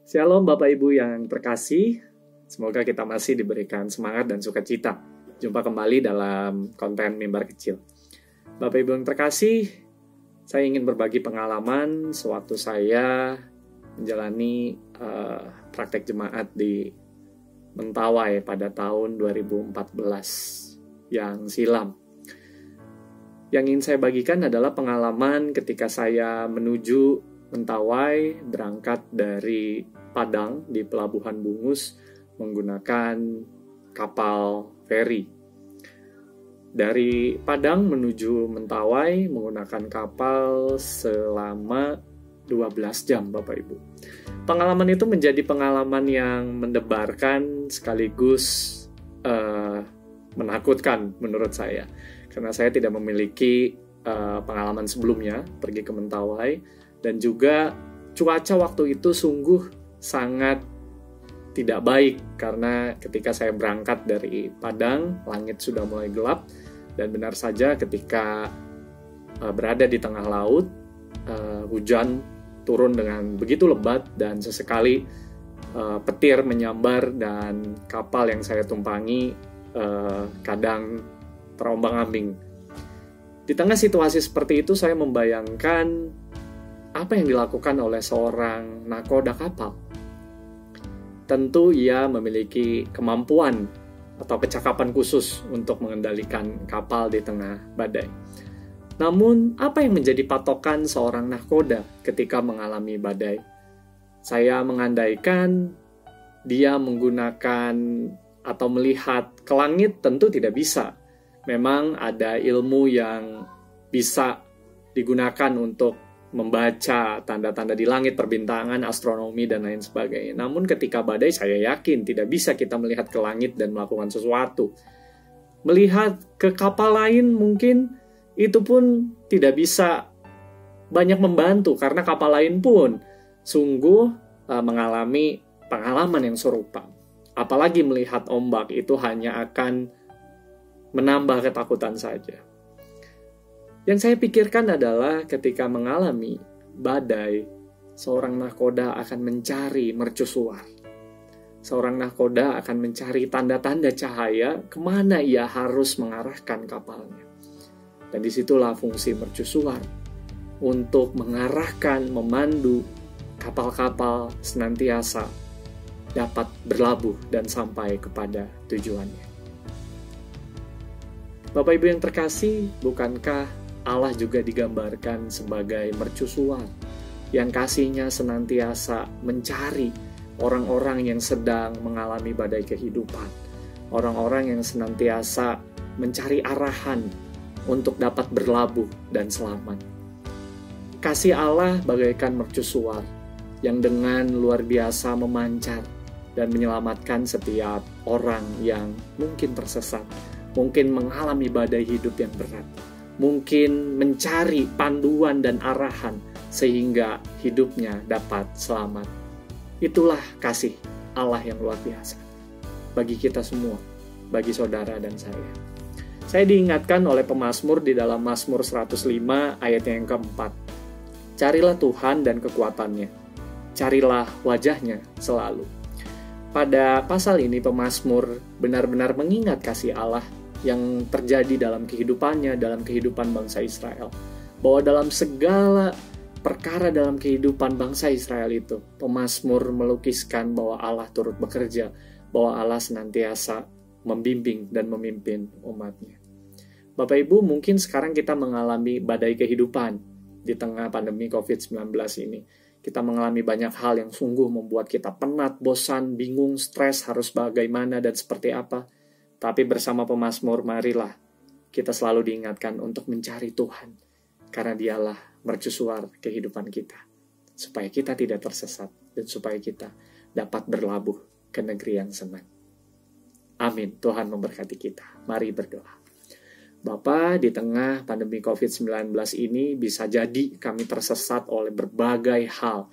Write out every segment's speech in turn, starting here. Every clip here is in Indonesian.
Shalom Bapak Ibu yang terkasih, semoga kita masih diberikan semangat dan sukacita. Jumpa kembali dalam konten mimbar kecil. Bapak Ibu yang terkasih, saya ingin berbagi pengalaman sewaktu saya menjalani praktek jemaat di Mentawai pada tahun 2014 yang silam. Yang ingin saya bagikan adalah pengalaman ketika saya menuju Mentawai, berangkat dari Padang di Pelabuhan Bungus menggunakan kapal feri. Dari Padang menuju Mentawai menggunakan kapal selama 12 jam, Bapak Ibu. Pengalaman itu menjadi pengalaman yang mendebarkan sekaligus menakutkan menurut saya. Karena saya tidak memiliki pengalaman sebelumnya pergi ke Mentawai. Dan juga cuaca waktu itu sungguh sangat tidak baik. Karena ketika saya berangkat dari Padang, langit sudah mulai gelap. Dan benar saja ketika berada di tengah laut, hujan turun dengan begitu lebat. Dan sesekali petir menyambar dan kapal yang saya tumpangi kadang terombang-ambing. Di tengah situasi seperti itu saya membayangkan apa yang dilakukan oleh seorang nakoda kapal. Tentu ia memiliki kemampuan atau kecakapan khusus untuk mengendalikan kapal di tengah badai. Namun, apa yang menjadi patokan seorang nakoda ketika mengalami badai? Saya mengandaikan dia menggunakan atau melihat ke langit tentu tidak bisa. Memang ada ilmu yang bisa digunakan untuk membaca tanda-tanda di langit, perbintangan, astronomi, dan lain sebagainya. Namun ketika badai, saya yakin tidak bisa kita melihat ke langit dan melakukan sesuatu. Melihat ke kapal lain mungkin itu pun tidak bisa banyak membantu, karena kapal lain pun sungguh mengalami pengalaman yang serupa. Apalagi melihat ombak, itu hanya akan menambah ketakutan saja. Yang saya pikirkan adalah ketika mengalami badai, seorang nakoda akan mencari mercusuar. Seorang nakoda akan mencari tanda-tanda cahaya kemana ia harus mengarahkan kapalnya. Dan disitulah fungsi mercusuar untuk mengarahkan, memandu kapal-kapal senantiasa dapat berlabuh dan sampai kepada tujuannya. Bapak Ibu yang terkasih, bukankah Allah juga digambarkan sebagai mercusuar yang kasihnya senantiasa mencari orang-orang yang sedang mengalami badai kehidupan, orang-orang yang senantiasa mencari arahan untuk dapat berlabuh dan selamat. Kasih Allah bagaikan mercusuar yang dengan luar biasa memancar dan menyelamatkan setiap orang yang mungkin tersesat, mungkin mengalami badai hidup yang berat, mungkin mencari panduan dan arahan sehingga hidupnya dapat selamat. Itulah kasih Allah yang luar biasa bagi kita semua, bagi saudara dan saya. Saya diingatkan oleh pemazmur di dalam Mazmur 105 ayat yang keempat. Carilah Tuhan dan kekuatannya, carilah wajahnya selalu. Pada pasal ini pemazmur benar-benar mengingat kasih Allah yang terjadi dalam kehidupannya, dalam kehidupan bangsa Israel. Bahwa dalam segala perkara dalam kehidupan bangsa Israel itu, pemazmur melukiskan bahwa Allah turut bekerja, bahwa Allah senantiasa membimbing dan memimpin umatnya. Bapak Ibu, mungkin sekarang kita mengalami badai kehidupan di tengah pandemi COVID-19 ini. Kita mengalami banyak hal yang sungguh membuat kita penat, bosan, bingung, stres, harus bagaimana dan seperti apa. Tapi bersama pemazmur, marilah kita selalu diingatkan untuk mencari Tuhan. Karena dialah mercusuar kehidupan kita. Supaya kita tidak tersesat dan supaya kita dapat berlabuh ke negeri yang senang. Amin. Tuhan memberkati kita. Mari berdoa. Bapa, di tengah pandemi COVID-19 ini bisa jadi kami tersesat oleh berbagai hal.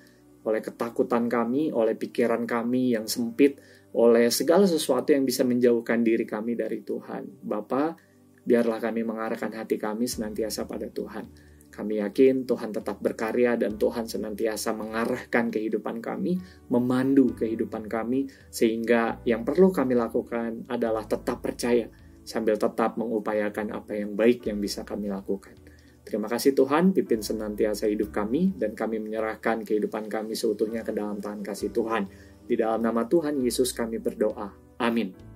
Oleh ketakutan kami, oleh pikiran kami yang sempit, oleh segala sesuatu yang bisa menjauhkan diri kami dari Tuhan. Bapa, biarlah kami mengarahkan hati kami senantiasa pada Tuhan. Kami yakin Tuhan tetap berkarya dan Tuhan senantiasa mengarahkan kehidupan kami, memandu kehidupan kami, sehingga yang perlu kami lakukan adalah tetap percaya, sambil tetap mengupayakan apa yang baik yang bisa kami lakukan. Terima kasih Tuhan, pimpin senantiasa hidup kami, dan kami menyerahkan kehidupan kami seutuhnya ke dalam tangan kasih Tuhan. Di dalam nama Tuhan Yesus kami berdoa. Amin.